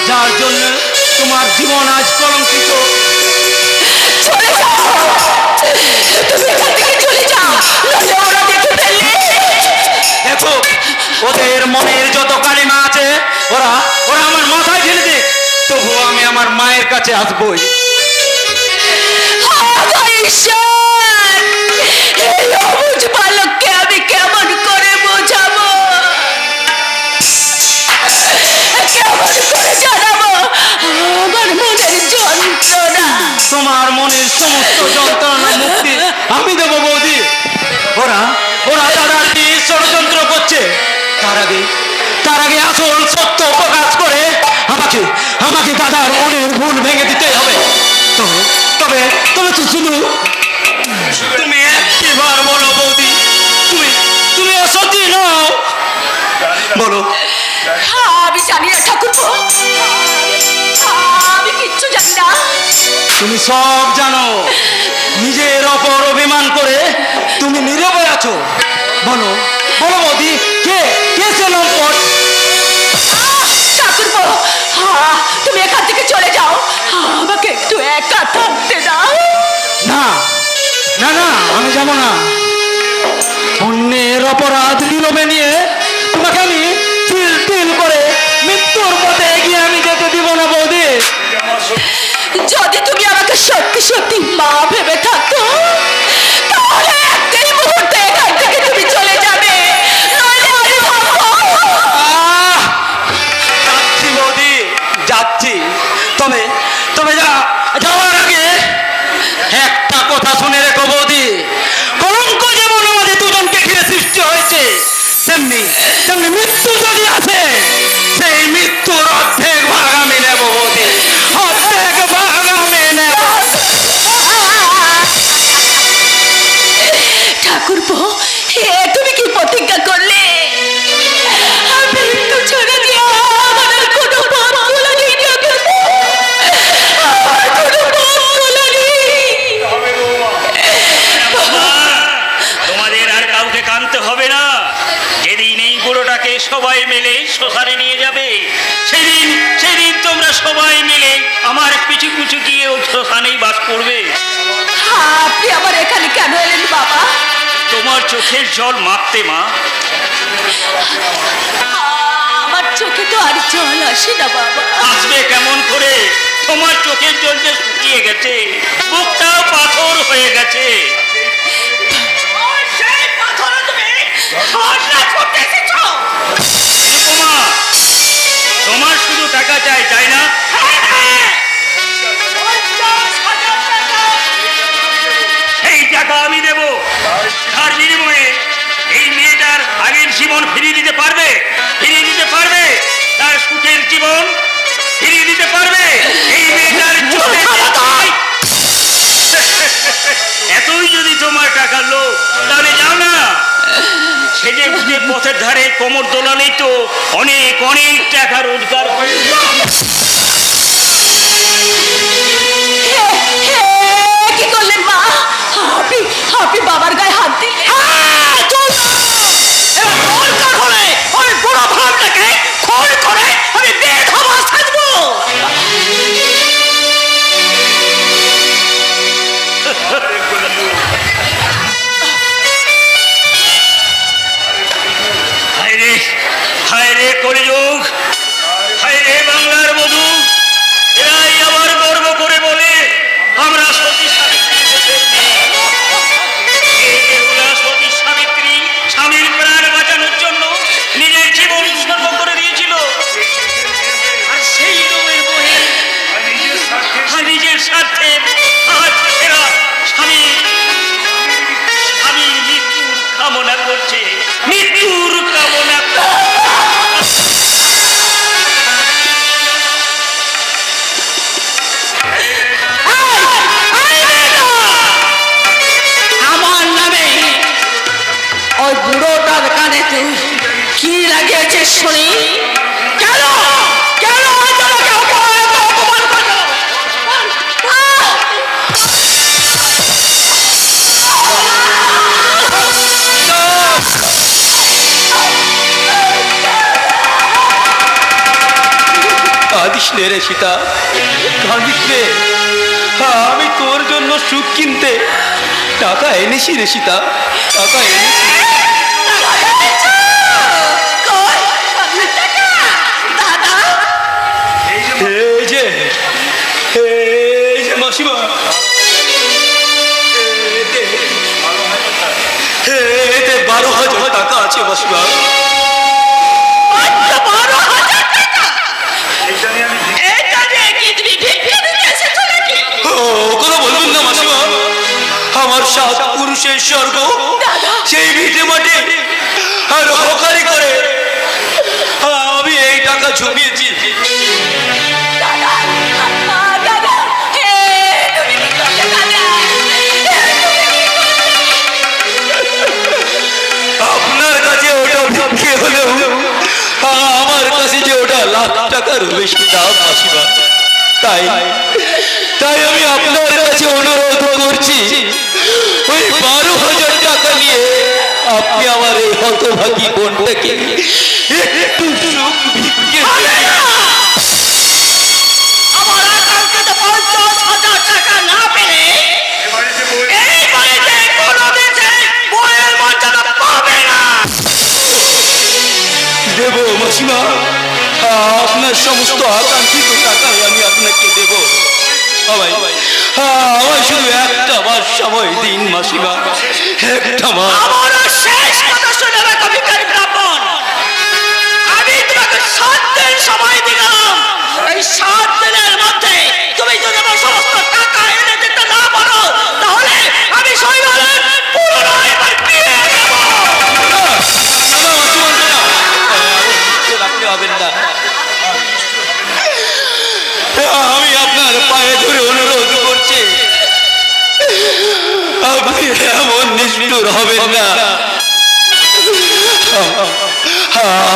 যার জন্য তোমার জীবন আজ কলঙ্কিত। দেখো ওদের মনের যত কালিমা আছে ওরা ওরা আমার মাথায় ঢেলে দে, তবুও আমি আমার মায়ের কাছে আসবই। আমি কেমন করে বোঝাবো, কেমন করে জানাবো আমার মনের যন্ত্রণা? তোমার মনের সমস্ত যন্ত্রণা মুক্তি আমি দেবো বৌদি। ওরা ওরা দাদার কি ষড়যন্ত্র করছে, তার আগে আসল সত্য প্রকাশ করে আমাকে আমাকে দাদার মনের ভুল ভেঙে দিতে হবে। তবে তবে তবে তো শুধু তুমি একবার বলো বৌদি, তুমি তুমি সত্যি নও, বলো। আমি জানি না ঠাকুরপো, আমি কিচ্ছু জানি না। তুমি সব জানো, নিজের ওপর অভিমান করে তুমি নীরবে আছো। বলো বলো বৌদি, কে কে সে লম্পট? ঠাকুরপো, তুমি এখান থেকে চলে যাও, আমাকে একটু একা থাকতে দাও। না না না, আমি যাব না। অন্যের অপরাধ নীরবে নিয়ে তোমাকে আমি তিল তিল করে মৃত্যুর পথে এগিয়ে আমি যেতে দিব না বৌদি। যদি তুমি আমাকে সত্যি সত্যি মা ভেবে থাকো, তাহলে একটাই মুহূর্তে এখান থেকে তুমি চলে যাবে, নইলে আমি ভাববো। যাচ্ছি বৌদি, যাচ্ছি। তবে তবে যাওয়ার আগে একটা কথা শুনে রেখো বৌদি, কলঙ্ক যেমন আমাদের দুজনকে ঘিরে সৃষ্টি হয়েছে, তেমনি তেমনি মৃত্যু যদি আছে, সেই মৃত্যুর অর্ধেক ভাগ আমি নেব বৌদি, অর্ধেক ভাগ আমি নেব। ঠাকুরপো, তুমি কি প্রতিজ্ঞা করলে? মৃত্যু ছাড়া দিয়ে আমাদের কোনো পথ খোলা নেই ঠাকুরপো, আমার কোনো পথ খোলা নেই। তোমাদের আর কাউকে কাঁদতে হবে না। যেদিন এই বুড়োটাকে সবাই মিলে শ্মশানে নিয়ে যাবে, সেদিন সেদিন তোমরা সবাই মিলে আমার পিছু পিছু গিয়ে ওই শ্মশানেই বাস করবে। আপনি আবার এখানে কেন এলেন বাবা? তোমার চোখের জল মাপতে মা। আমার চোখে তো আর জল আসে না বাবা। আসবে কেমন করে? তোমার চোখের জল যে শুকিয়ে গেছে, বুকটাও পাথর হয়ে গেছে। তোমার শুধু টাকা চাই, তাই না? এই টাকা আমি দেব, তার বিনিময়ে এই মেয়েটার আগের জীবন ফিরিয়ে দিতে পারবে, ফিরিয়ে দিতে পারবে তার সুখের জীবন ফিরিয়ে দিতে পারবে এই মেয়েটার এতই যদি তোমার টাকার লোভ, তাহলে যাও না, সেজে বুঝে পথের ধারে কোমর দোলালেই তো অনেক অনেক টাকা রোজগার হয়ে। কি করলেন মা? আপনি বাবার গায়ে হাত দিলেন। আমি পুরো ভাবটাকে খুন করে আমি বেধবা থাকবো। হায় রে কলিযুগ, হায় রে বাংলার বধূ, এরাই আবার গর্ব করে বলে আমরা সতী সাবিত্রী। পেরেছিস শুনি? কেন কেন আজ আমাকে অপমান করলো? কাঁদিস নে রে সীতা, কাঁদিস নে। আমি তোর জন্য সুখ কিনতে টাকা এনেছি রে সীতা, টাকা এনেছি। এই যে মাসিমা, এতে 12,000 টাকা আছে মাসিমা। কোনো বলবেন না মাসিমা, আমার 7 পুরুষের স্বর্গ সেই ভিটে মাঠে আর হকারি করে আমি এই টাকা জমিয়েছি। আপনার কাছে ওটা ভিক্ষে হলেও আমার কাছে যে ওটা লাখ টাকার বেশি দাম মাসিমা। তাই তাই আমি আপনার কাছে অনুরোধ করছি, ওই 12,000 টাকা নিয়ে আপনি আমার এই হতভাগী বোনটাকে একটু সুখ ভিক্ষে আমার আকাঙ্ক্ষিত 50,000 টাকা না পেলে এই বাড়িতে কোনোদিন বউয়ের মর্যাদা পাবে না। দেব মাসিমা, আপনার সমস্ত আকাঙ্ক্ষিত টাকাই আমি আপনাকে দেব। আমায় শুধু একটা মাস সময় দিন মাসিমা, একটা মাস। আমার শেষ কথা শুনে রাখো ভিখারি ব্রাহ্মণ, আমি তোমাকে 7 দিন সময় দিলাম। এই 7 দিনের মধ্যে তুমি যদি আমার সমস্ত টাকা এনে দিতে না পারো, তাহলে আমি শৈবালের পুনরায় ফিরে দেব। আমি আপনার পায়ে ধরে অনুরোধ করছি, আপনি এমন নিষ্ঠুর হবেন না।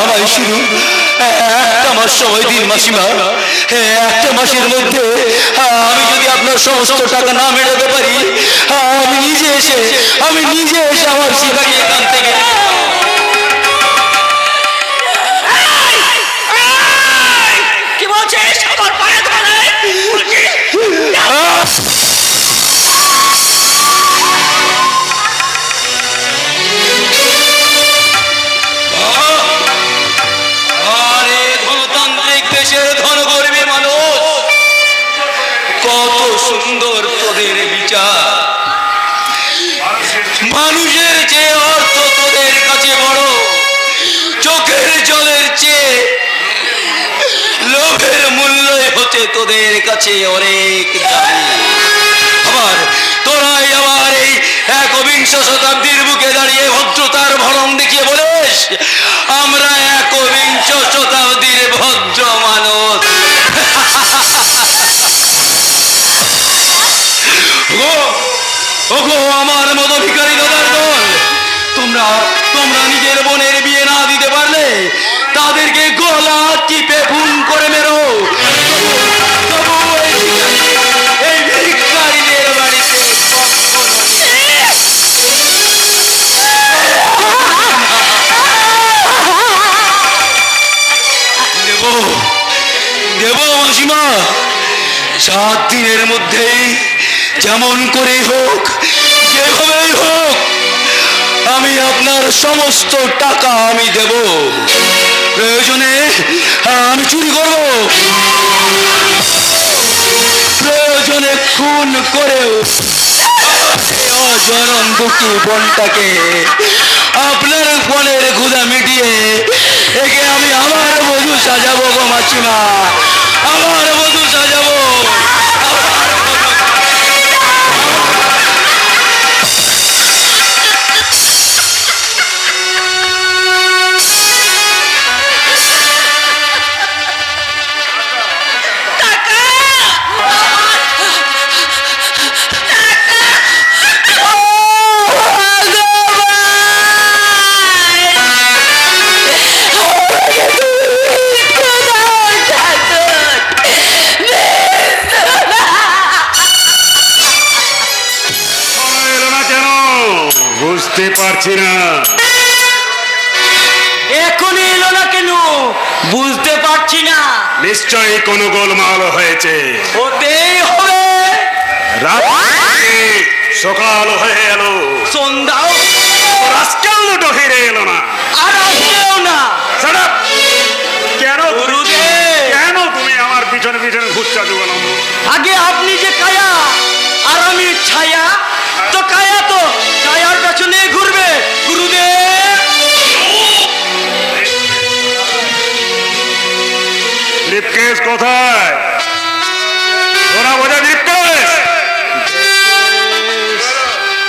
আমায় শুধু একটা মাস সময় দিন মাসিমা। একটা মাসের মধ্যে আমি যদি আপনার সমস্ত টাকা না মেটাতে পারি, আমি নিজে এসে আমার সীতাকে এখান থেকে কি বলছিস? আমার পায়ে ধরে সুন্দর তোদের বিচার, মানুষের যে অর্থ তোদের কাছে বড়, চোখের জলের চেয়ে লোভের মূল্য হচ্ছে তোদের কাছে অনেক দামি। আবার তোরাই আবার এই 21 শতাব্দীর বুকে দাঁড়িয়ে ভদ্রতার ভরণ দেখিয়ে বলিস আমরা 21 শতাব্দীর ভদ্র মানুষ। ওগো আমার মতো ভিখারি দাদার দল, তোমরা নিজের বোনের বিয়ে না দিতে পারলে তাদেরকে গলা টিপে খুন করে মেরো। এই ভিখারিদের বাড়িতে দেব মাসিমা। 7 দিনের মধ্যেই যেমন করে হোক, যেভাবেই হোক, আমি আপনার সমস্ত টাকা আমি দেব। প্রয়োজনে আমি চুরি করব, প্রয়োজনে খুন করেও অজনন দুঃখী বোনটাকে আপনার বনের ক্ষুধা মিটিয়ে একে আমি আমার বধূ সাজাবো গো মাসিমা, আমার বধূ সাজাবো। পারছি না। এখনই এলো না কেন বুঝতে পারছি না। নিশ্চয়ই কোনো গোলমাল হয়েছে। হতেই হবে। রাত সকাল হয়ে এলো, সন্ধ্যাও রাস্কাল দুটো ফিরে এলো না। আর আসবেও না। Shut up! কেন গুরুদেব, কেন তুমি আমার পিছনে পিছনে ঘুরছা যুগলম? আগে আপনি যে কায়া আর আমি ছায়া, তো কায়া তো ছায়ার পেছনে ঘুরবে। গুরুদেব, লিপকেশ কোথায়? ওরা বোঝা লিপকেশ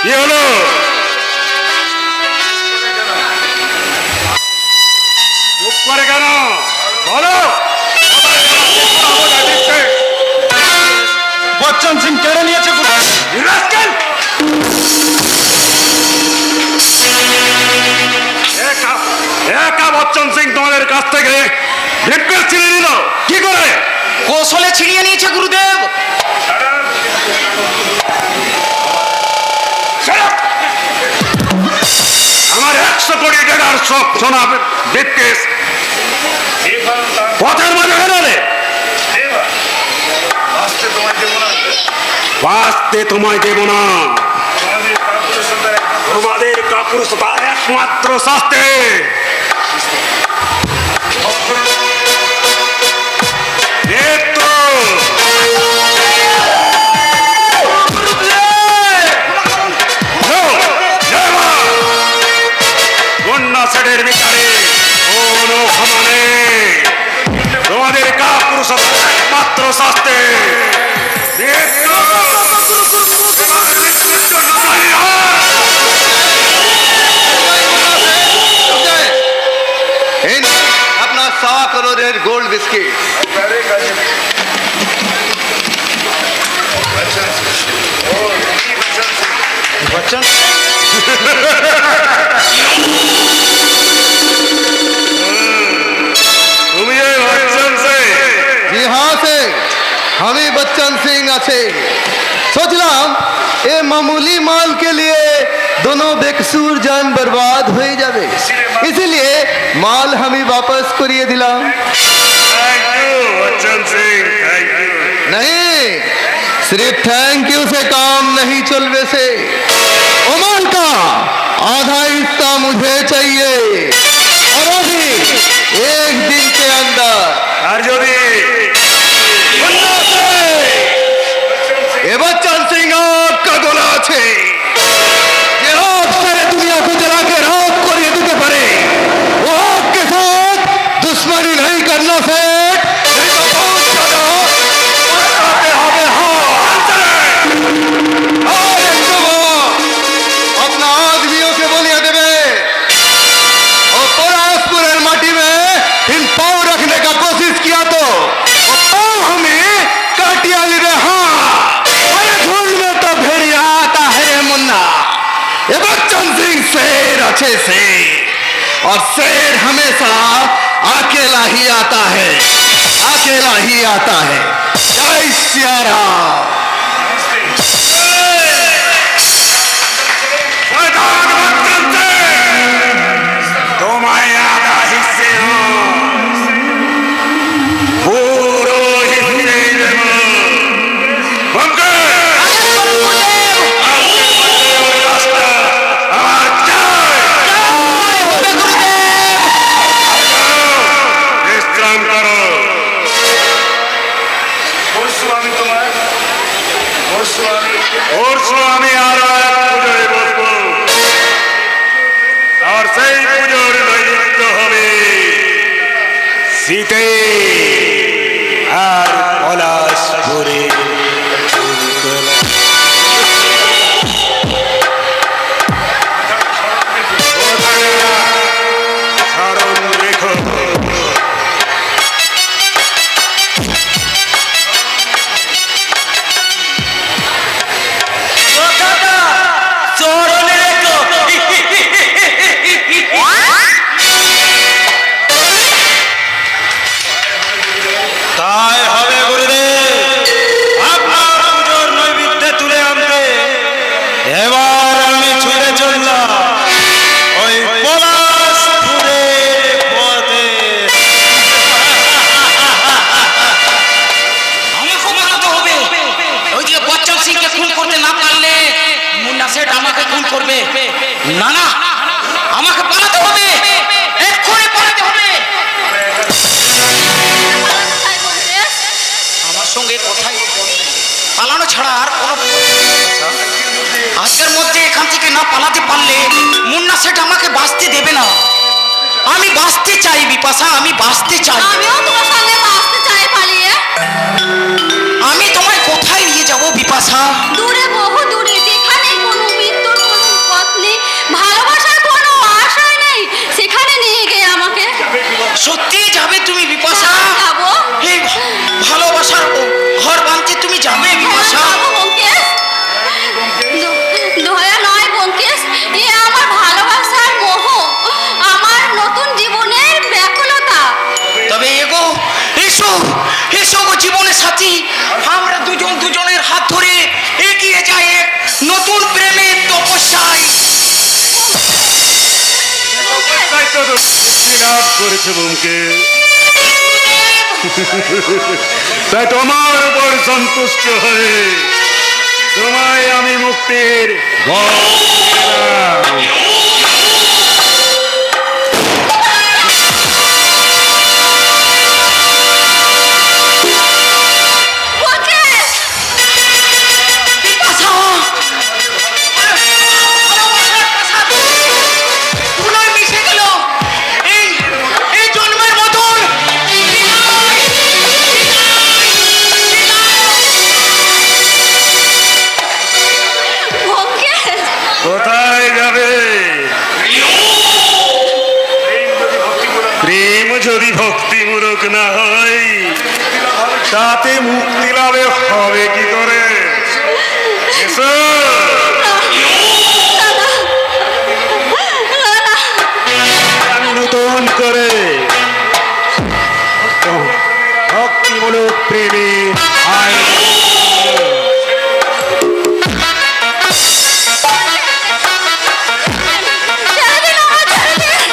কি হলো? চুপ করে কেন বলো। বচ্চন সিং কেড়ে নিয়েছে। একা বচ্চন সিং তোমাদের কাছ থেকে লিপকেশ ছিনিয়ে নিল কি করে? কৌশলে ছিনিয়ে নিয়েছে গুরুদেব। আমার 100 কোটি টাকার সব সোনা লিপকেশ পথের মাঝে ফেলে বাঁচতে তোমায় দেব না। তোমাদের কাপুরুষতার একমাত্র শাস্তি কন্যা সেটের বিচারে কোনো ক্ষমা নেই। তোমাদের কাপুরুষতার একমাত্র শাস্তি अपना 100 करोड़ गोल्ड बिस्किट। বচ্চন তুমি এই বচ্চন সিং? जी हाँ से हम ही बच्चन सिंह अच्छे सोचलाम ये मामूली माल के लिए दोनों बेकसूर जान बर्बाद हो जावे, इसीलिए माल हम ही वापस करिए दिलाम। Thank you Bachchan Singh, thank you. नहीं, सिर्फ थैंक यू से काम नहीं चलवे से उमर का आधा हिस्सा मुझे चाहिए और अभी 1 दिन के अंदर। আর যদি ये बच्चन सिंह आपका गोला छे ये आप सारे दुनिया को जला के राख कर ये देते पड़े वो आपके साथ दुश्मनी नहीं करना से नहीं तो बहुत ज्यादा पछताते होगे। हाँ और एक अपना आदमियों के बोलिया देवे और परासपुर माटी में इन पाँव रखने का कोशिश किया तो वो पाँव हमें काटिया ली रे। हाँ झुंड में तो भेड़िया आता है रे मुन्ना। ये बच्चन सिंह शेर अच्छे से और शेर हमेशा अकेला ही आता है, अकेला ही आता है। जय सिया राम। তোমায় আধা হিস্সে পুরো হিস্সে দেব। বিশ্রাম করো। পরশু আমি আরো এক পুজোয় বসবো আর সেই পুজোর নৈমিত্য হবে শীতে আর পলাশপুরে। স্মরণ রেখো কথাটা স্মরণে রেখো। বাঁচতে চাই। আমিও তোমার সঙ্গে বাঁচতে চাই পালিয়ে। আমি তোমায় কোথায় নিয়ে যাব বিপাশা? দূরে, বহু দূরে, যেখানে কোনো মৃত্যুর কোনো পথ নেই, ভালোবাসার কোনো আশাই নেই, সেখানে নিয়ে গিয়ে আমাকে। সত্যি যাবে তুমি বিপাশা? যাবো। এই ভালোবাসার ঘর বাঁধতে তুমি যাবে বিপাশা? যাবো ব্যোমকেশ। দয়া নয় ব্যোমকেশ, এ আমার ভালোবাসার মোহ, আমার নতুন জীবনের ব্যাকুলতা। তবে এগো, এসো এসো গো জীবনের সাথী, আমরা দুজন দুজনের হাত ধরে এগিয়ে যাই এক নতুন প্রেমের তপস্যায়। তাই তো মুক্তি লাভ করেছে ব্যোমকেশ। তাই তোমার উপর সন্তুষ্ট হয়ে তোমায় আমি মুক্তির বর দিলাম। ব্যোমকেশ, বিপাশা! ভালোবাসার কথা পুনরায় মিশে গেল এই এই জন্মের মতন। ব্যোমকেশ, কোথায় যাবে? প্রেম যদি ভক্তিমূলক না হয় তাতে মুক্তি লাভে হবে কি করে? এসো। আমি নতুন করে ভক্তিমূলক প্রেমে আইন ছেড়ে দিন আমায়, ছেড়ে দিন।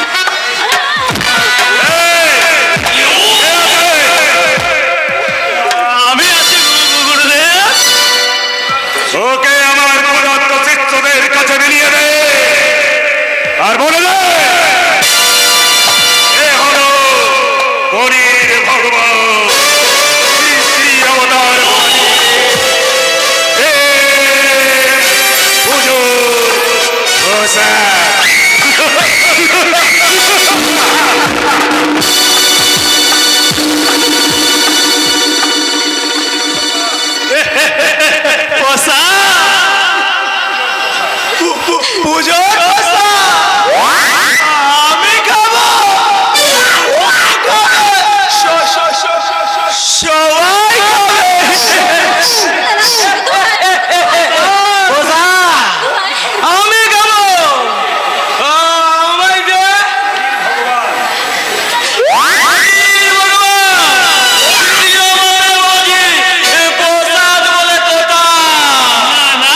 আমি আছি গুরুদেব। ওকে আমার প্রদত্ত শিষ্যদের কাছে নিয়ে দে আর বলে দে এ হলো কলির ভগবান শ্রী শ্রী অবতার বাণী। এ হুজুর হোসেন। পোষা পুজো আমি খাবো। সবাই আমি খাবো। আমায় দে। প্রসাদ বলে তোটা না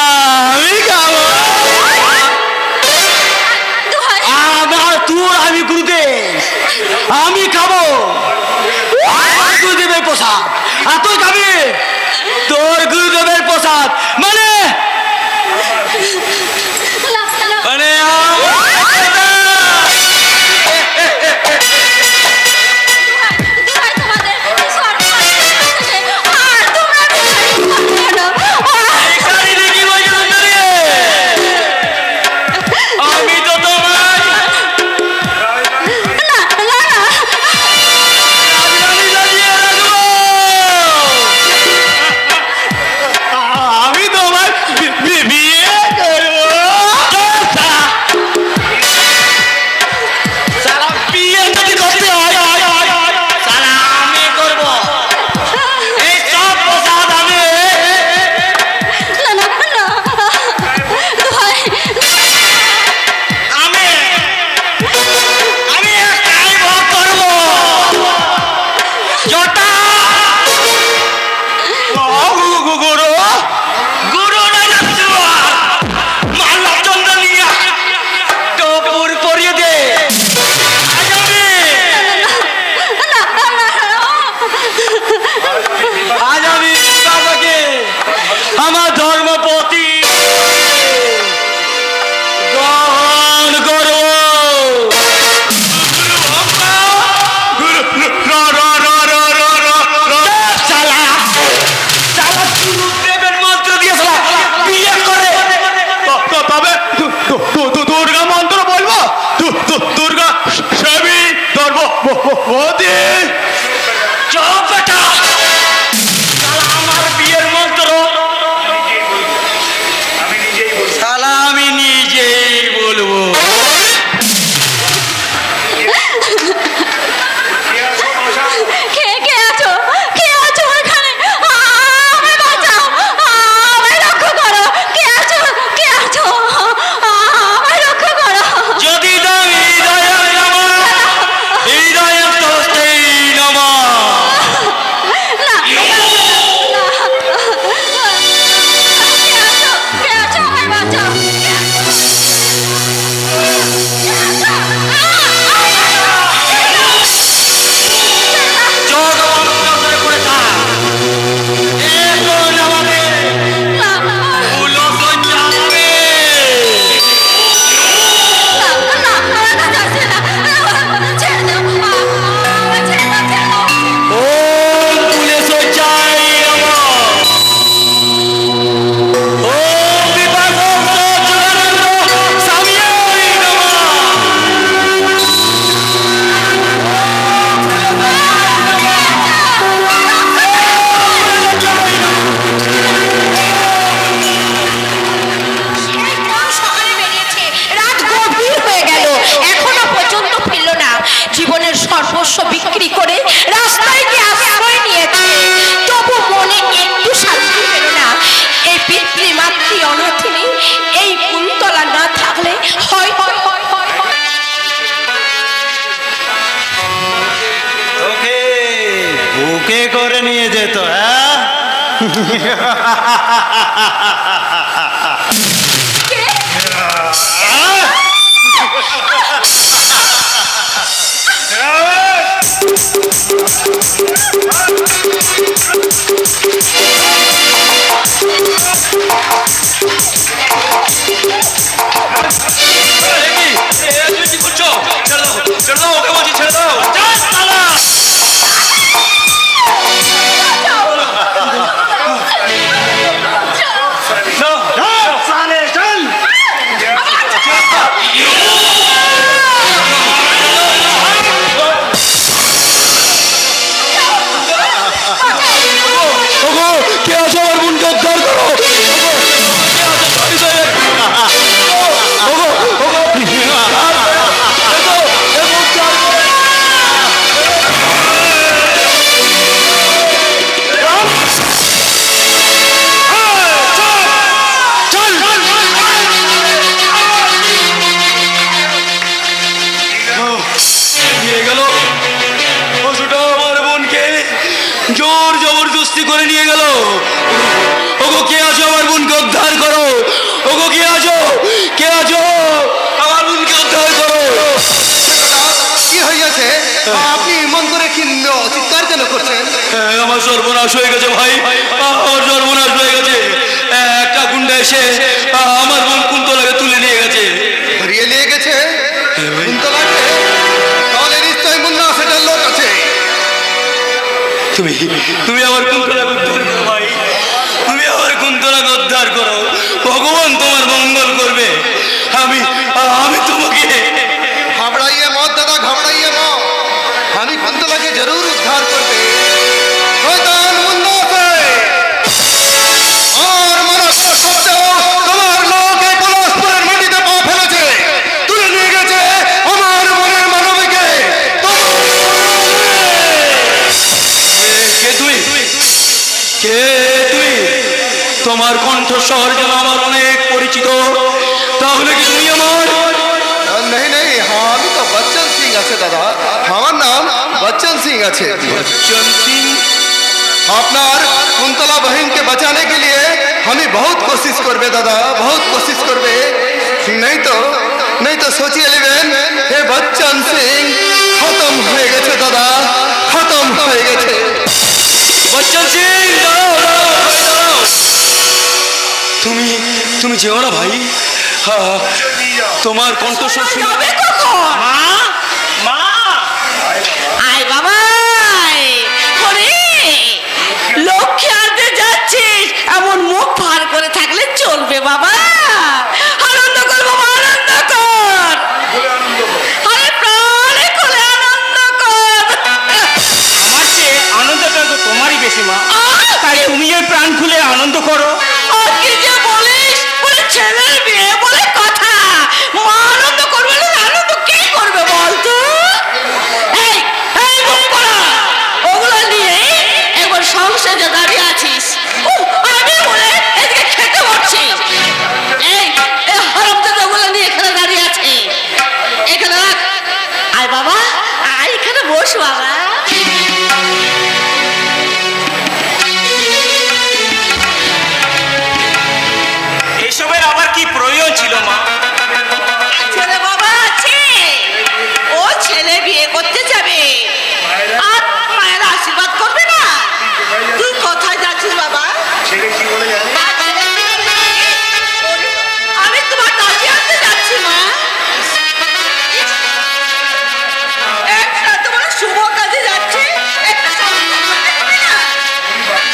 আমি খাবো। আমার তোর আমি গুরুদেব, আমি খাবো গুরুদেবের প্রসাদ। আর তুই খাবি তোর গুরুদেবের প্রসাদ মানে মানে আমি তো তোমায় রাজধানী সাজিয়ে রাখবো। সর্বস্ব বিক্রি করে রাস্তায় গিয়ে আশ্রয় নিয়েছে, তবু মনে একটু শান্তি পেল না। এই পিতৃমাতৃ অনাথিনী এই কুন্তলা না থাকলে হয় ওকে বুকে করে নিয়ে যেত। হ্যাঁ কি করছো? ছেড়ে দাও, ছেড়ে দাও, ওকে বলছি ছেড়ে দাও। কে আছো আমার বোনকে উদ্ধার করো। জোর জবরদস্তি করে নিয়ে গেল। ওগো কে আছো আমার বোনকে উদ্ধার করো। ওগো কে আছো, কে আছো আমার বোনকে উদ্ধার করো। কি হইয়াছে? আপনি মন করে চিৎকার কেন করছেন? আমার সর্বনাশ হয়ে গেছে ভাই, আমার সর্বনাশ হয়ে গেছে। একটা গুন্ডা এসে আমার বোন কুন্তলাকে তুলে নিয়ে গেছে। ধরিয়ে নিয়ে গেছে কুন্তলাকে? তাহলে নিশ্চয়ই মুন্না সেটার লোক আছে। তুমি আমার কুন্তলাকে উদ্ধার করো ভাই, তুমি আমার কুন্তলাকে উদ্ধার করো। ভগবান তোমার মঙ্গল করবে। আমি তোমাকে ঘাবড়াইয়ে মত দাদা, ঘাবড়াইয়ে মত। আমি কুন্তলাকে জরুর উদ্ধার করবে। শয়তান মুন্না আছে। আর মারা সত্ত্বেও তোমার লোক এই পলাশপুরের মাটিতে পা ফেলেছে, তুলে নিয়ে গেছে আমার মনের মানবীকে। কে তুই, কে তুই? তোমার কণ্ঠস্বর যেন আমার অনেক পরিচিত। তাহলে কি তুমি আমার? नहीं नहीं, हाँ अभी तो बच्चन सिंह আছে দাদা। আমার নাম बच्चन सिंह আছে। बच्चन सिंह? আপনার कुंतला बहन के बचाने के लिए हमें बहुत कोशिश करबे दादा, बहुत कोशिश करबे। नहीं तो सोचिए लेবেন हे बच्चन सिंह खत्म হয়ে গেছে দাদা, खत्म হয়ে গেছে। बच्चन सिंह তুমি যেও না ভাই। তোমার কণ্ঠস্বর শুনে যাবে কখন? মা, আয় বাবা ওরে, লক্ষ্মী আনতে যাচ্ছিস, এমন মুখ ভার করে থাকলে চলবে বাবা। আনন্দ কর বাবা, আনন্দ কর। আরে প্রাণে খুলে আনন্দ কর। আমার চেয়ে আনন্দটা তো তোমারই বেশি মা, তাই তুমি ওই প্রাণ খুলে আনন্দ করো। আর কি যে বলিস, বলে ছেলের বিয়ে বলে কথা। মা আনন্দ করবে না, আনন্দ কে করবে বলতো? এই এই মুখ করা, ওগুলো নিয়ে একবার সংসারে দাঁড়িয়ে আছিস। আমি বলে এদিকে খেতে বসছি। এই হারামজাদা ওগুলো নিয়ে এখানে দাঁড়িয়ে আছে, এখানে রাখ। আয় বাবা, আয় এখানে বস বাবা। এসবের আবার কি প্রয়োজন ছিল মা? ছেলে বাবা আছে, ও ছেলে বিয়ে করতে যাবে আর মায়ের আশীর্বাদ করবে না। তুই কোথায় যাচ্ছিস বাবা? আমি তোমার দাদি আনতে যাচ্ছি মা। একটা তোমার শুভ কাজে যাচ্ছি, একটা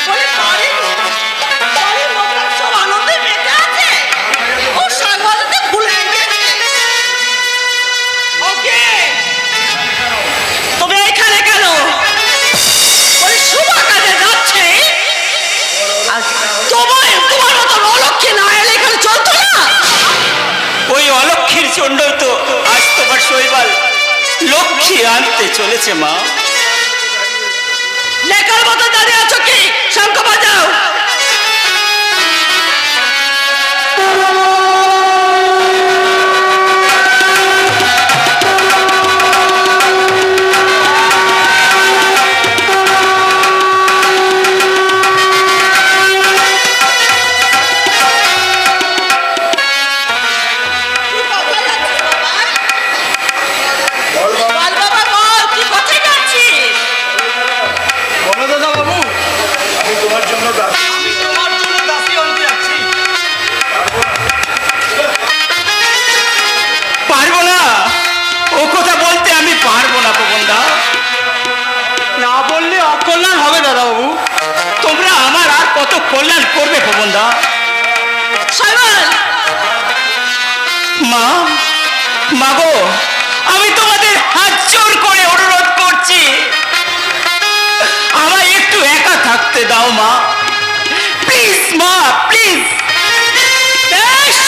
বলে বাড়ির লোকরা সব আনন্দে মেতে আছে, ও সাগরতে ভুলে গেছে। ওকে তুমি এখানে কেন? ওই শুভ কাজে যাচ্ছে, আর তোমার মতো অলক্ষী না এলে এখানে চলতো না। ওই অলক্ষীর জন্যই তো আজ তোমার শৈবাল লক্ষ্মী আনতে চলেছে মা। লেখার মতো দাঁড়িয়ে আছো কি? শঙ্খ বাজাও। পারবো না, ও কথা বলতে আমি পারবো না পবনদা। না বললে অকল্যাণ হবে দাদাবাবু। তোমরা আমার আর কত কল্যাণ করবে পবনদা। মা, মাগো, আমি তোমাদের হাত জোর করে অনুরোধ করছি, আমায় একটু একা থাকতে দাও মা, প্লিজ মা, প্লিজ। বেশ,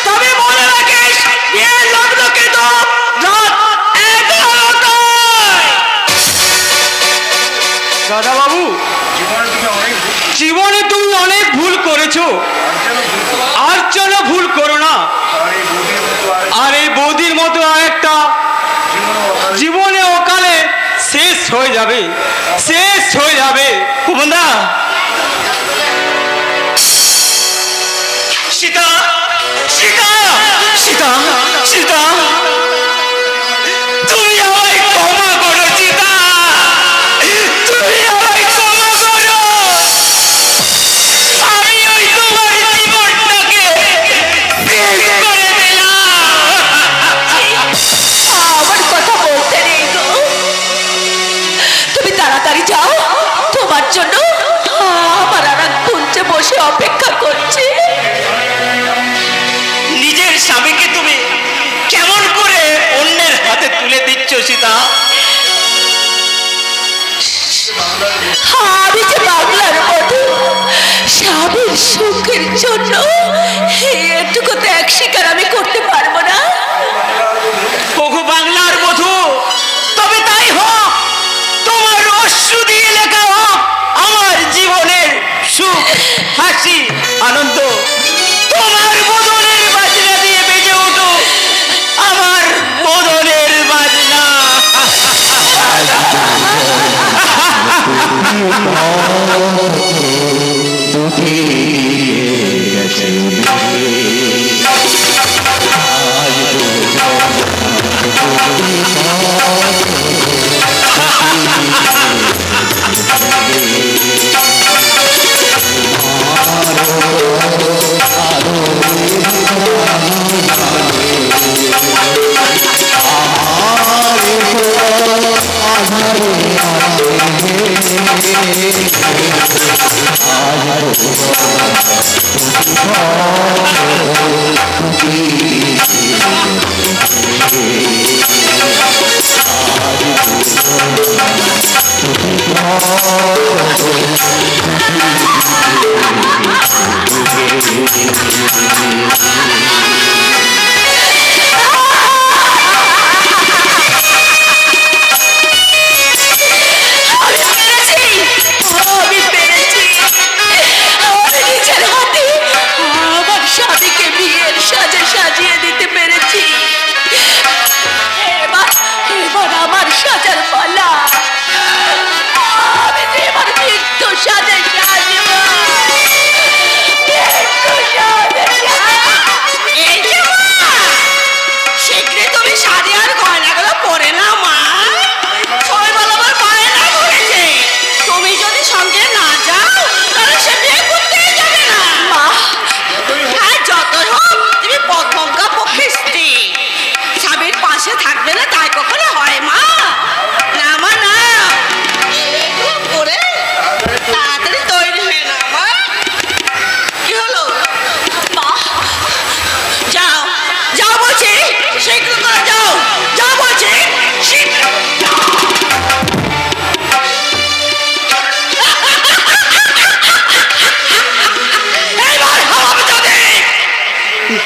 তবে মনে রাখিস বিয়ের লগ্ন কিন্তু রাত 11টায়। দাদাবাবু, জীবনে তুমি অনেক ভুল করেছো, আর যেন ভুল করো না। আর এই বৌদির মতো আরেকটা জীবনে ওকালে শেষ হয়ে যাবে, শেষ হয়ে যাবে। পবনদা, সীতা, সীতা, সীতা, সীতা, তুমি আমায় ক্ষমা করো সীতা, তুমি আমায় ক্ষমা করো। আমি ওই তোমার জীবনটাকে শেষ করে দিলাম। আমার কথা বলতে নেই গো, তুমি তাড়াতাড়ি যাও, তোমার জন্য আমার আর এক পুঞ্জে বসে অপেক্ষা করছে। নিজের স্বামীকে তুমি কেমন করে অন্যের হাতে তুলে দিচ্ছ সীতা? আমি যে বাংলার মধু, স্বামীর সুখের জন্য এটুকু ত্যাগ স্বীকার আমি করতে পারবো না। ওগো বাংলার বধূ, তবে তাই হোক, তোমার অশ্রু দিয়ে লেখা হোক আমার জীবনের সুখ, হাসি, আনন্দ। তোমার বদনের বাজনা দিয়ে বেজে উঠো আমার বদনের বাজনা।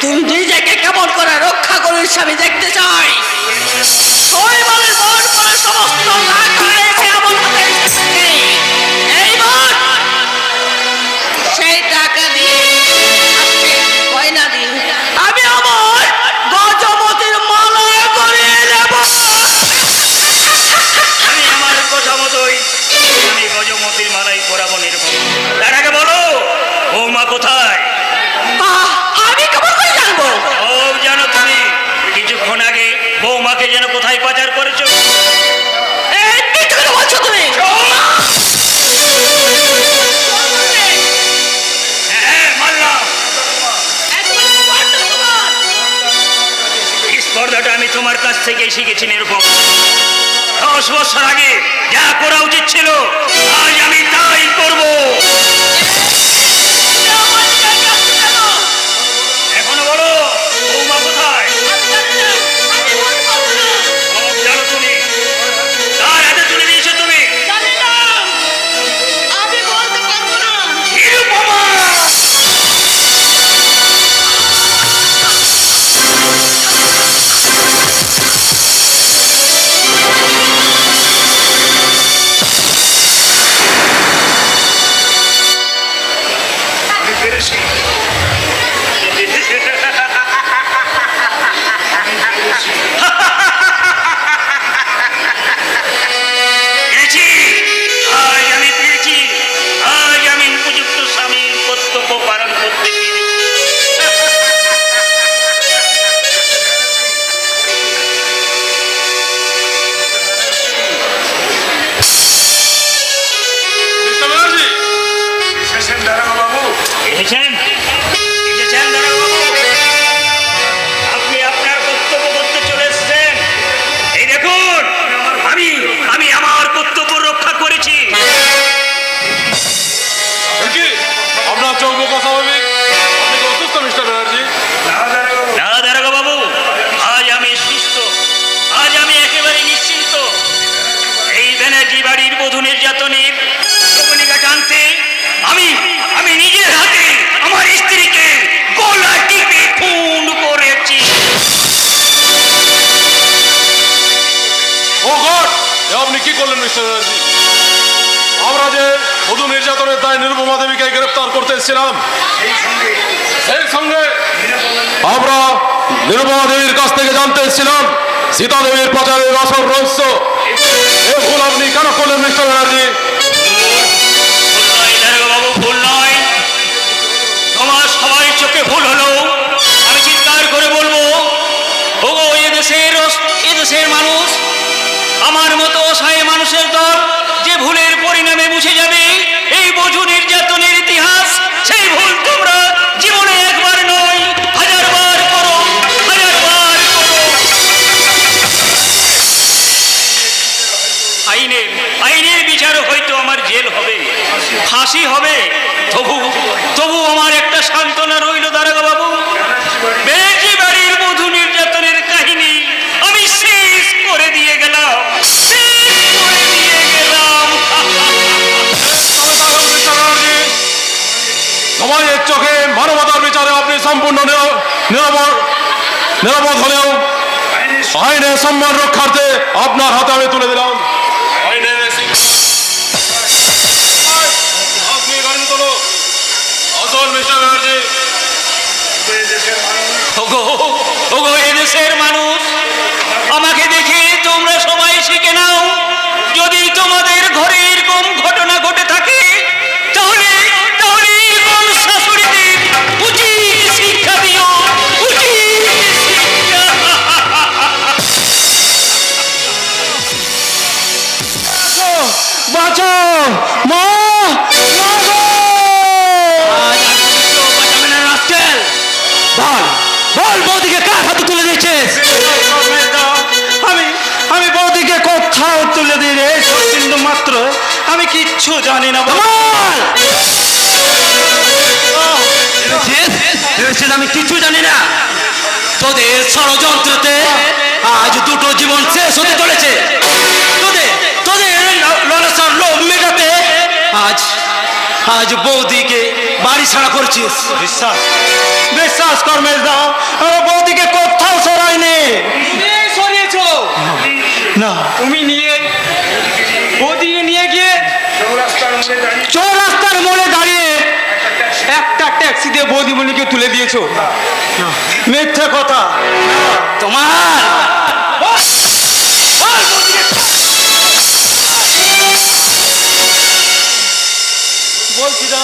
তুমি নিজেকে কেমন করে রক্ষা করে দৃশ্য আমি দেখতে চাই। শৈবালের বর পরে সমস্ত টাকা এসে আমার হাতে এসেছে। এইবার সেই টাকা দিয়ে আজকে গয়না দিয়ে আমি আমার গজমতির মালা করিয়ে নেব। আমি আমার কথা মতোই আমি গজমতির মালাই পরাবো নির্ভর। তার আগে বলো বৌমা কোথায়? আমি কেমন করে জানবো? ও জানো তুমি কিছুক্ষণ আগে বৌমাকে যেন কোথায় পাচার করেছো। এই মিথ্যে কথা বলছো তুমি। হ্যাঁ মানলাম, একদম স্পর্ধা তোমার। স্পর্ধাটা আমি তোমার কাছ থেকে শিখেছি নিরূপম। 10 বছর আগে যা করা উচিত ছিল আজ আমি তাই করব। এখনো বলো বৌমা কোথায়? সব জানো তুমি, কার হাতে তুলে দিয়েছো তুমি? আমি বলতে পারবো না। নিরূপমা! পেরেছি, আজ আমি পেরেছি। আজ আমি উপযুক্ত স্বামীর কর্তব্য পালন করতে পেরেছি। এসেছেন এসেছেন দারোগাবাবু, আপনি আপনার কর্তব্য করতে চলে এসেছেন। এই দেখুন আমি আমি আমার কর্তব্য রক্ষা করেছি। আপনার চোখ মুখ স্বাভাবিক, আপনি কি অসুস্থ মিস্টার ব্যানার্জি? না দারোগাবাবু, আজ আমি সুস্থ, আজ আমি একেবারে নিশ্চিন্ত। এই ব্যানার্জি বাড়ির বধূ নির্যাতনের গোপনীকা জানতে আমি আমি নিজের হাতে আমার স্ত্রীকে গলা টিপে খুন করেছি। ও গড, আপনি কি করলেন মিস্টার ব্যানার্জি? আমরা যে বধূ নির্যাতনের দায় নিরুপমা দেবীকে গ্রেফতার করতে এসেছিলাম, সেই সঙ্গে আমরা নিরুপমা দেবীর কাছ থেকে জানতে এসেছিলাম সীতা দেবীর পাচারের আসল রহস্য। এ ভুল আপনি কেন করলেন মিস্টার ব্যানার্জি? ভুল নয় দারোগাবাবু, ভুল নয়। তোমার সবাই চোখে ভুল হলো। আমি চিৎকার করে বলবো, ওগো এদেশের মানুষ, আমার মতো অসহায় মানুষের দল যে ভুলের পরিণামে বুঝে যাবে এই বধূ নির্যাতনের ইতিহাস, সেই ভুল তোমরা জীবনে একবার নয় 1000 বার করো, 1000 বার করো। আইনের বিচার হয়তো আমার জেল হবে, ফাঁসি হবে, তবু আমার একটা সান্ত্বনা রইল দারোগাবাবু। বেশি বাড়ির বধূ নির্যাতনের কাহিনী আমি শেষ করে দিয়ে গেলাম, শেষ করে দিয়ে গেলাম। সমাজের চোখে মানবতার বিচারে আপনি সম্পূর্ণ নিরাপদ হলেও আইনের সম্মান রক্ষার্থে আপনার হাতে আমি তুলে দিলাম ওগো এদেশের মানুষ, আমাকে দেখে তোমরা সবাই শিখে নাও। যদি তোমাদের ঘরে এরকম ঘটনা ঘটে থাকে তাহলে এরকম শাশুড়িদের উচিত শিক্ষা দিও, উচিত শিক্ষা। বাঁচো মা, বল বৌদিকে কার হাতে তুলে দিয়েছিস? আমি বৌদিকে কোথাও তুলে দিই রে, কিন্তু মাত্র আমি কিচ্ছু জানি না। আমি কিচ্ছু জানি না। তোদের ষড়যন্ত্রতে আজ দুটো জীবন শেষ হতে চলেছে। তোদের লালসার লোভ মেটাতে আজ বৌদিকে বাড়ি ছাড়া করছিস। বিশ্বাস কর মেজদা, আমার বৌদিকে কোথাও সরাইনি। মিথ্যে কথা তোমার বলছি না,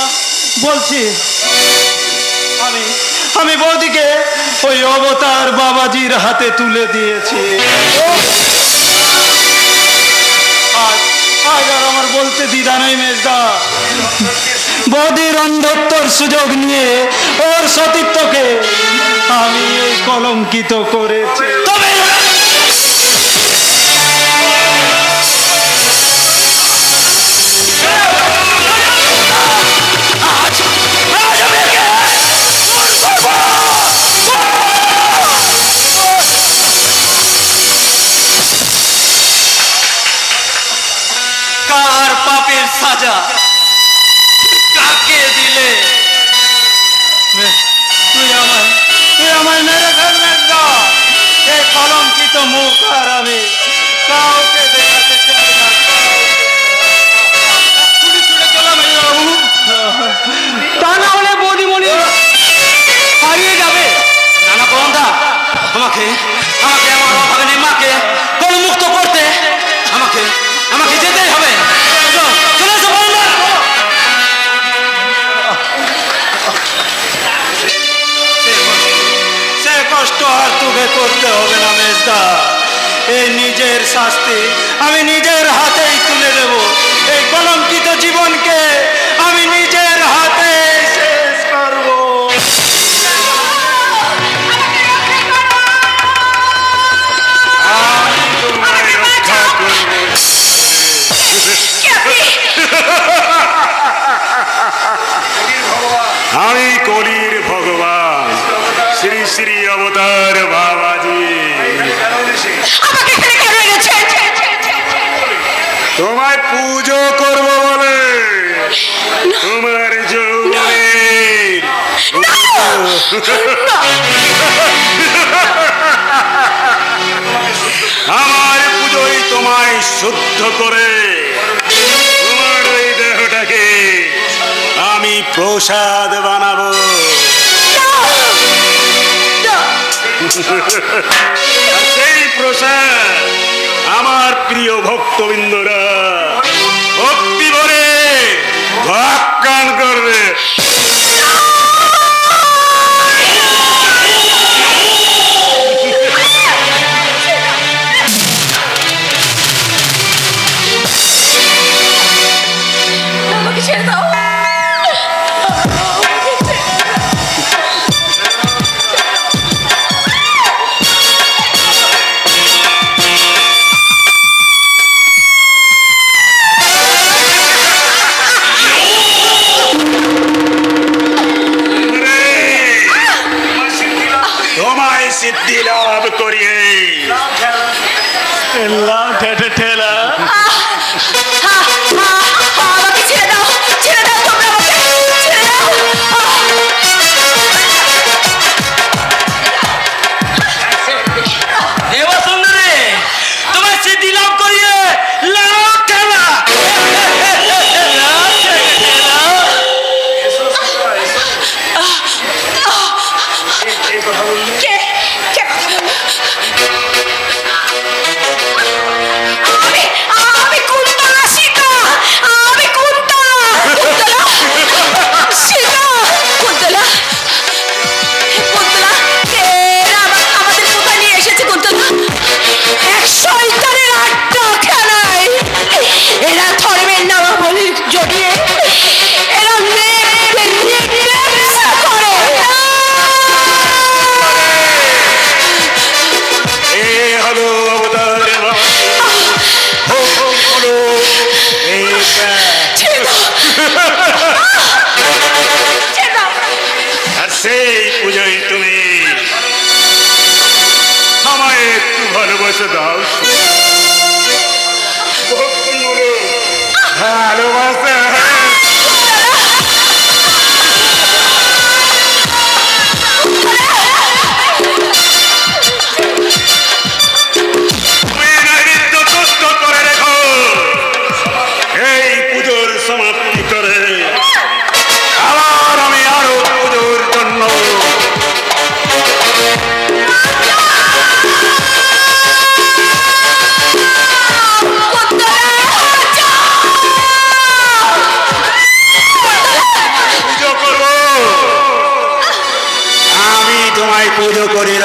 বলছি আমি আমি বৌদিকে ওই অবতার বাবাজির হাতে তুলে দিয়েছি। আজ আজ আর আমার বলতে দ্বিধা নেই মেজদা। বৌদির অন্ধত্বর সুযোগ নিয়ে ওর সতীত্বকে আমি এই কলঙ্কিত করেছি। তবে কার পাপের সাজা কাকে দিলে? তুই আমায় মেরে ফেলবেন না। এই কলঙ্কিত মুখ আর আমি কাউকে দেখাতে চাই না। ছুটে ছুটে চলাম বাবু, তা না হলে বৌদিমণি হারিয়ে যাবে। নানা বন্ধা আমাকে আমাকে আমার অভাবে মাকে কলমুক্ত করতে আমাকে আমাকে যেতেই হবে। চলে এসো বন্ধা। সে কষ্ট আর তোকে করতে হবে না মেজদা। এই নিজের শাস্তি আমি নিজের হাতেই তুলে দেব। এই কলঙ্কিত জীবনকে আমি নিজের হাতে শেষ করব। আমি তোমায় রক্ষা করব। আমি কলির ভগবান শ্রী শ্রী অবতার বাবাজি। তোমায় পুজো করব বলে তোমার যৌবনের আমার পুজোই তোমায় শুদ্ধ করে তোমার ওই দেহটাকে আমি প্রসাদ বানাবো। আর সেই প্রসাদ আমার প্রিয় ভক্তবৃন্দরা ভক্তি ভরে ভক্ষণ করবে। আমাকে ছেড়ে দাও। তোমায় সিদ্ধি লাভ করিয়ে ঠেলা আমাকে ছেড়ে দাও, ছেড়ে দাও, তোমরা আমাকে ছেড়ে দাও। দেবা সুন্দরী তোমায় সিদ্ধি লাভ করিয়ে লাভ খেলা কে কে কথা বললো? আমি কুন্তলা সীতা।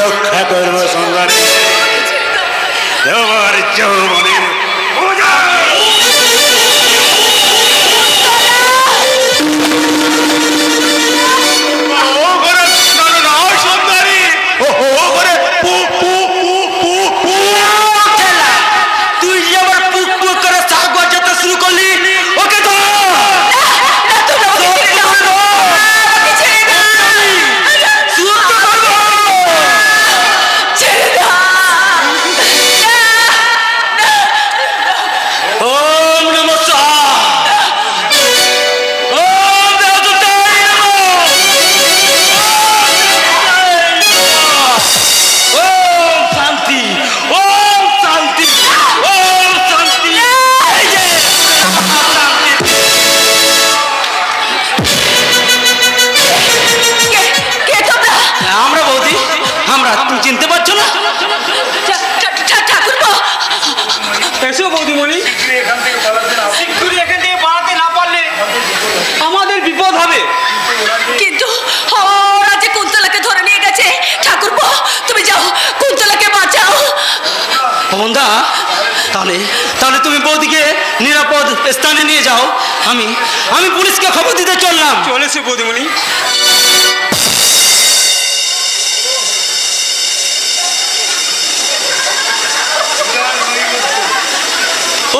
রক্ষা করবো সুন্দরী। তোমার যৌবনের পূজা তুই যে আবার পুক পুক করে শাক বাজাতে শুরু করলি, ওকে তো চিনতে পারছো না? এসো বৌদিমণি, এখান থেকে পালাতে না পারলে আমাদের বিপদ হবে। কিন্তু ওরা যে কুন্তলাকে ধরে নিয়ে গেছে। ঠাকুরপো, তুমি যাও, কুন্তলাকে বাঁচাও। অমনদা, তাহলে তাহলে তুমি বৌদিকে নিরাপদ স্থানে নিয়ে যাও। আমি পুলিশকে খবর দিতে চললাম। চলেছে বৌদিমণি।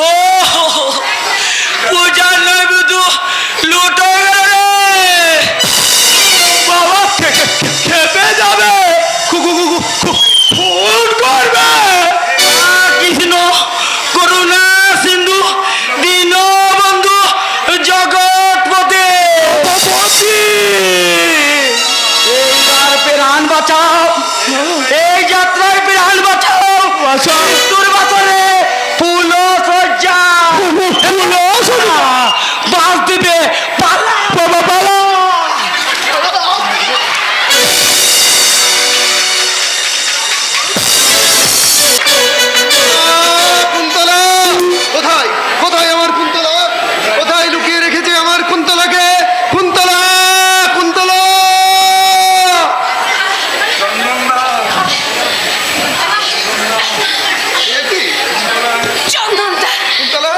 ও পূজার নয় বুধু লুটো গেল রে বাবা, খেপে যাবে, খুন করবে। কৃষ্ণ করুণা সিন্ধু দীন বন্ধু জগৎপতি, এইবার প্রাণ বাঁচাও, এই যাত্রায় প্রাণ বাঁচাও। মৃত্যুর বাঁচরে বাস দিবে, পালা বাবা, পালা। কুন্তলা কোথায়? কোথায় আমার কুন্তলা? কোথায় লুকিয়ে রেখেছে আমার কুন্তলাকে? কুন্তলা, কুন্তলা! চন্দনদা, কুন্তলা,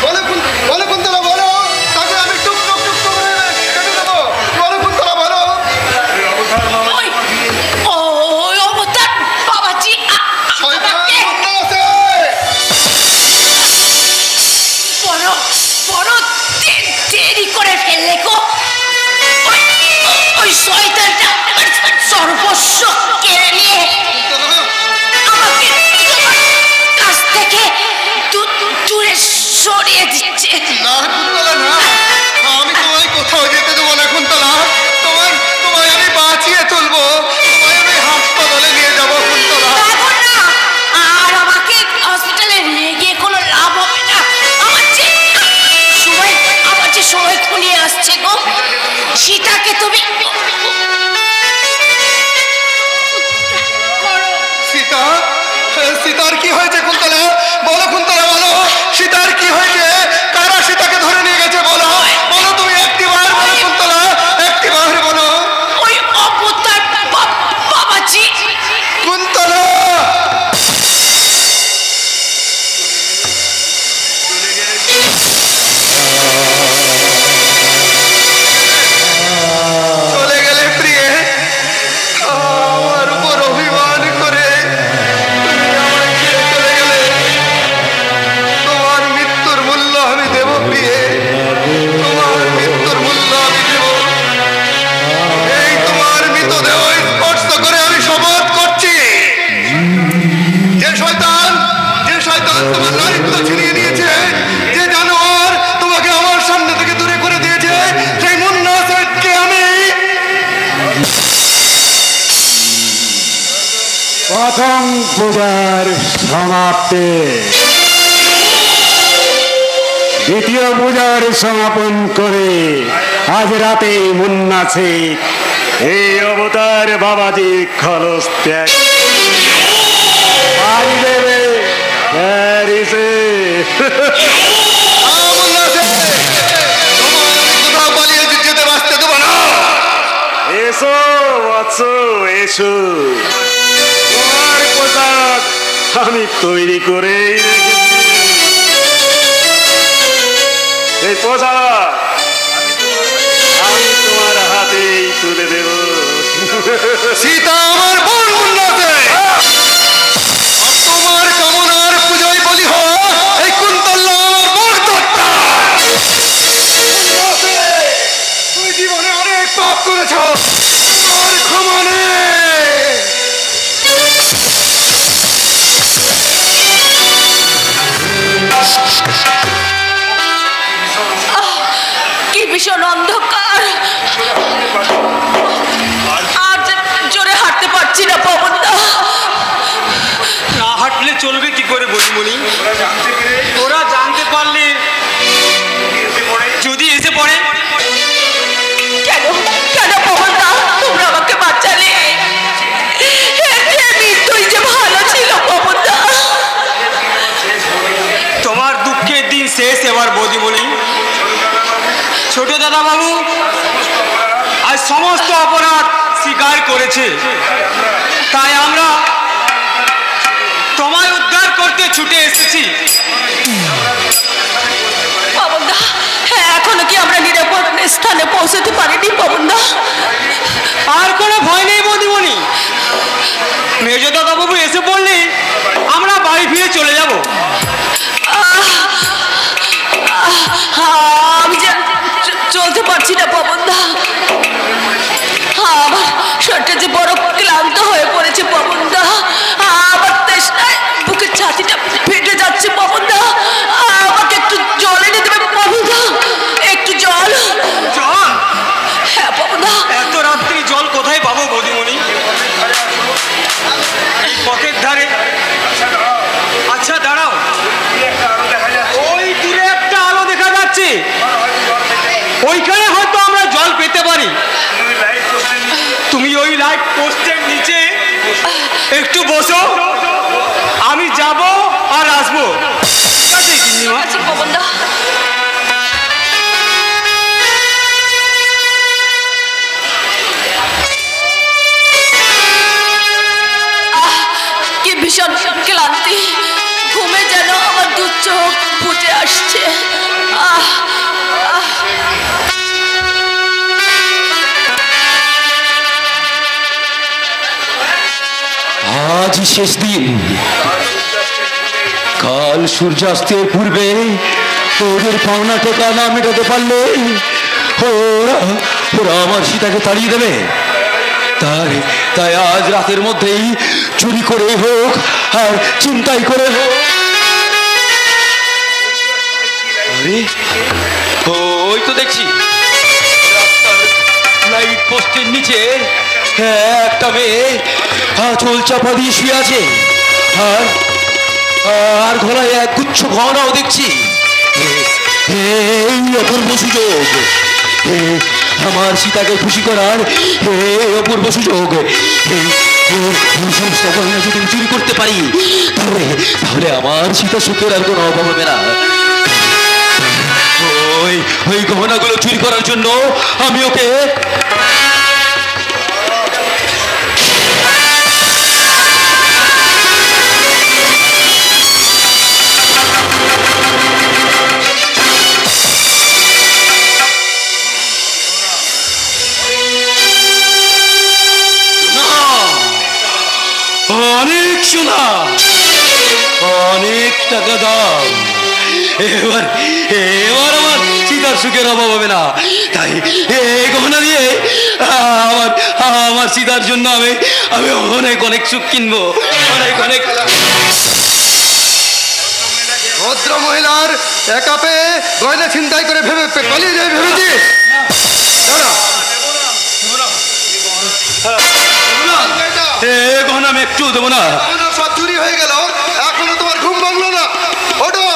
বলো কুন্তলা, বলো, তাকে আমি টুক টুক টুক করে কেটে দেবো। বলো কুন্তলা, বলো। ওই অবতার বাবাজি শয়তান কুন্তলা আছে। বড় দেরি করে ফেললে গো। ওই শয়তানটা সর্বস্ব কেড়ে নিয়ে আমাকে তোমার কাছ থেকে দূরে সরিয়ে দিচ্ছে। না কুন্তলা, না, আমি তোমায় কোথাও যেতে দেবো না কুন্তলা। তোমায় আমি বাঁচিয়ে তুলবো, তোমায় আমি হাসপাতালে নিয়ে যাবো কুন্তলা। এখন না, আর আমাকে হসপিটালে নিয়ে গিয়ে কোনো লাভ হবে না। আমার যে সময় খুলিয়ে আসছে গো, সীতাকে তুমি সীতা, সীতার কি হয়েছে কুন্তলা? বলো কুন্তলা, বলো, সীতার কি হয়েছে? কারা সীতাকে ধরে নিয়ে গেছে? বলো, বলো, তুমি একটিবার বলো কুন্তলা, একটিবার বলো। ওই অবতার বাবাজি। কুন্তলা, চলে গেলে প্রিয়ে, আমার উপর অভিমান করে তুমি আমায় ছেড়ে চলে গেলে। তোমার মৃত্যুর মূল্য আমি দেব প্রিয়ে, তোমার মৃত্যুর মূল্য আমি দেব। এই তোমার মৃতদেহ স্পর্শ করে আমি শপথ করছি, যে শয়তান তোমার নারীত্ব ছিনিয়ে নিয়েছে, যে জানোয়ার তোমাকে আমার সামনে থেকে দূরে করে দিয়েছে, সেই মুন্না সৈয়দকে আমি প্রথম পূজার সমাপ্তি, দ্বিতীয় পূজার সমাপন করে আজ রাতে মুন্না শেখ এই অবতার বাবাজি খলস ত্যাগ পাড়ি দেবে প্যারিসে। এসো, তোমার পোশাক আমি তৈরি করে রেখেছি। এই পোশাক আমি তোমার হাতেই তুলে দেব। সীতা আমার বোন মুন্নাতে, আর তোমার কামনার পুজোয় বলি হয় এই কুন্তলা আমার বোন দত্তা। তুই জীবনে অনেক পাপ করেছ, আর ক্ষমা নেই। কি ভীষণ অন্ধকার, আর জোরে হাঁটতে পারছি না পবনদা। না হাঁটলে চলবে কি করে বলিমণি? ওরা জানতে পারলে যদি এসে পড়ে? কেন কেন পবনদা তোমরা আমাকে বাঁচালে? মৃত্যুই যে ভালো ছিল পবনদা। তোমার দুঃখের দিন শেষ এবার বদিমণি। ছোট দাদা বাবু আজ সমস্ত অপরাধ স্বীকার করেছে, তাই আমরা তোমায় উদ্ধার করতে ছুটে এসেছি। পবনদা, হ্যাঁ এখনো কি আমরা নিরাপদ স্থানে পৌঁছতে পারিনি পবনদা? আর কোনো ভয় নেই বদিমণি, মেজ দাদা বাবু এসে পড়লে আমরা বাড়ি ফিরে চলে যাব। আমি যে চলতে পারছি না পবনদা, আমার শরীরটা যে বড় ক্লান্ত হয়ে পড়েছে পবনদা। আমার তৃষ্ণায় বুকের ছাতিটা ফেটে যাচ্ছে পবনদা। আমাকে একটু জল এনে দেবে পবনদা, একটু জল। জল? হ্যাঁ পবনদা। এত রাত্রি জল কোথায় পাবো বদিমণি? এই পথের ধারে। আচ্ছা দাঁড়াও, ওই দূরে একটা আলো দেখা যাচ্ছে, ওইখানে হয়তো আমরা জল পেতে পারি। তুমি ওই লাইট পোস্টের নিচে একটু বসো, আমি যাব আর আসবো। ঠিক আছে গিন্নিমা? আচ্ছা পবনদা। কি ভীষণ ক্লান্তি, ঘুমে যেন আমার দু চোখ ফুটে আসছে। আজ শেষ দিন, কাল সূর্যাস্তের পূর্বে ওদের পাওনা টেকা না মেটাতে পারলে ওরা ওরা আমার সীতাকে তাড়িয়ে দেবে। তাই তাই আজ রাতের মধ্যেই চুরি করে হোক আর চিন্তাই করে হোক। আরে ওই তো দেখছি লাইট পোস্টের নিচে একটা মেয়ে চোল চাপা দিয়ে শুয়ে আছে, আর আর গলায় এক গুচ্ছ গহনাও দেখছি। এই অপূর্ব সুযোগ, আমার সীতাকে খুশি করার অপূর্ব সুযোগ। সমস্ত গহনা যদি চুরি করতে পারি তাহলে তাহলে আমার সীতা সুখের আর কোনো অভাব হবে না। ওই গহনাগুলো চুরি করার জন্য আমি ওকে অনেক সোনা, অনেক টাকা দাম। এবার এবার আমার সীতার সুখের অভাব হবে না। তাই এই গহনা দিয়ে আমার আমার সীতার জন্য আমি আমি অনেক অনেক সুখ কিনবো, অনেক অনেক। ভদ্র মহিলার একা পেয়ে গয়না ছিনতাই করে ভেবে পালিয়ে যাবে ভেবেছিস? গহনা আমি একটু দেবো না। সব চুরি হয়ে গেল, এখনো তোমার ঘুম ভাঙলো না? ওঠো।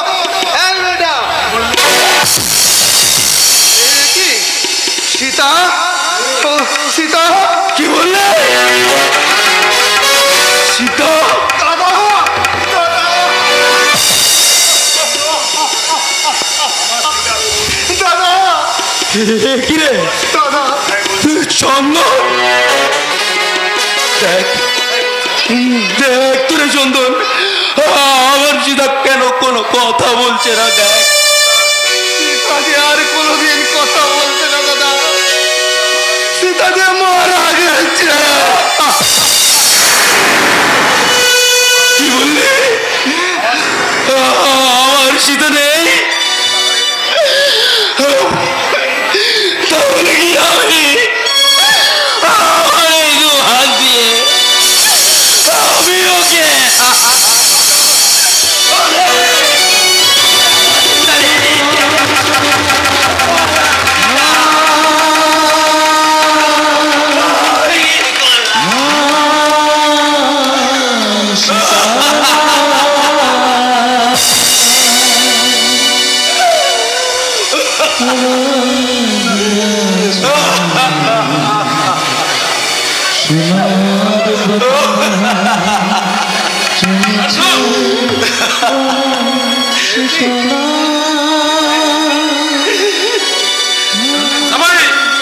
কি সীতা? ও সীতা, কি বললে? সীতা? কিরে দাদা চন্দন, দেখ দেখ তোরে চন্দন, আমার সীতা কেন কোনো কথা বলছে না? দেখ সীতা যে আর কোনোদিন কথা বলছে না দাদা, সীতা যে মারা গেছে। কি বললি? আমার সীতা নেই? তাহলে কি আমি আমার এই দু হাত দিয়ে আমি ওকে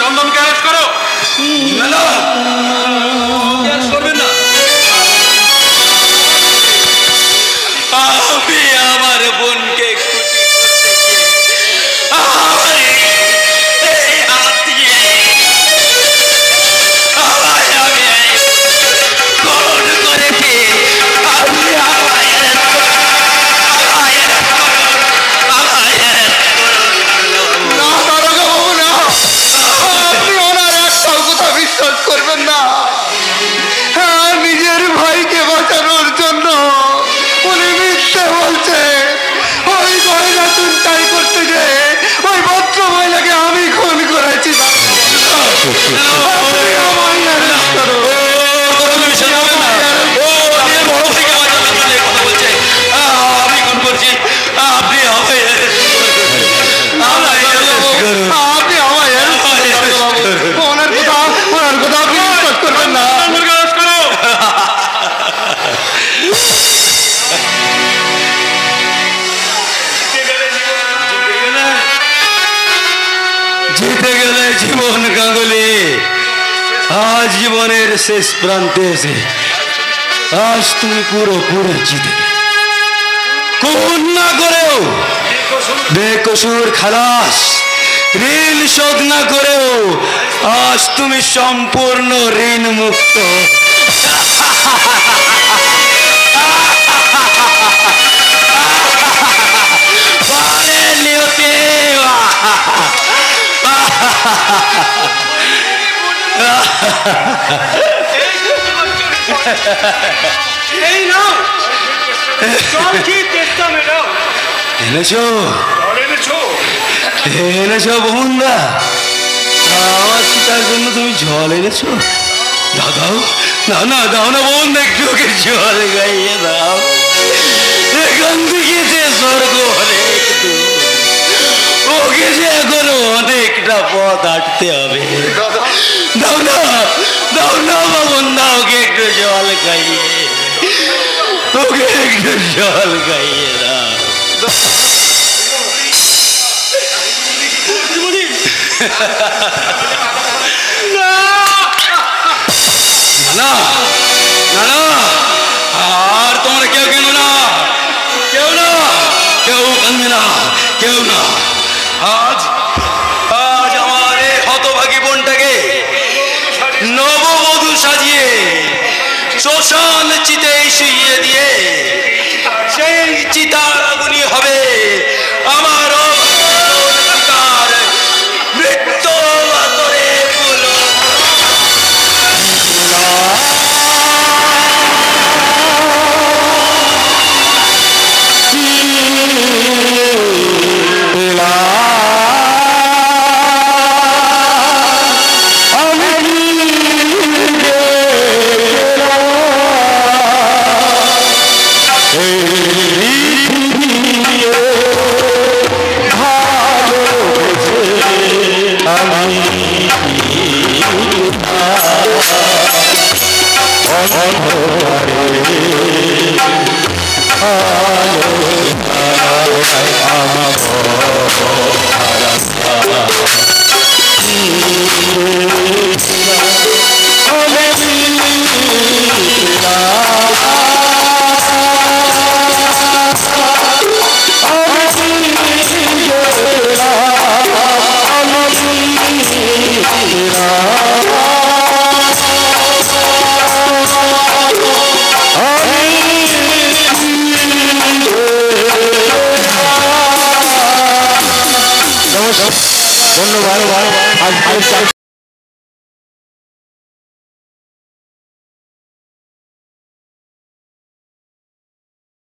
চন্দনকে অ্যারেস্ট করো। আমি আমার বোনকে করবেন না, নিজের ভাইকে বাঁচানোর জন্য উনি মিথ্যে বলছে। ওই গয়না চুনটাই করতে যে ওই ভদ্র মহিলাকে আমি খুন করেছি। আপনি আমায় arrest করুন। আমি খুন করছি, আপনি আমায় arrest করুন। আপনি আমায় arrest করুন। ওনার কথা আপনি বিশ্বাস করবেন না। জিতে গেলে জীবন গাঙ্গুলি, আজ জীবনের শেষ প্রান্তে এসে আজ তুমি পুরোপুরি জিতে। খুন না করেও বেকসুর খালাস, ঋণ শোধ না করেও আজ তুমি সম্পূর্ণ ঋণ মুক্ত। এই নাও জল কি তেষ্টা মেটাও। এনেছো এনেছো? এনেছো বহুন্দা, আমার সীতার জন্য তুমি জল এনেছো? দাও না না, দাও না বোন, একটু ওকে জল গাইয়ে দাও। এখান থেকে যে স্বর্গ অনেক দূর, ওকে যে এখনো অনেকটা পথ হাঁটতে হবে। দাও না বাবন, দাও ওকে একটু জল খাইয়ে, ওকে একটু জল খাইয়ে দাও। না না না, আর তোমরা কেউ কেন না, কেউ না, কেউ কাঁদবে না, কেউ না। আজ আজ আমার এই হতভাগী বোনটাকে নববধূ সাজিয়ে শ্মশান চিতে শুইয়ে দিয়ে সেই চিতার আগুনি হবে আমার মৃত্যু বাতরে বলো। ধন্যবাদ।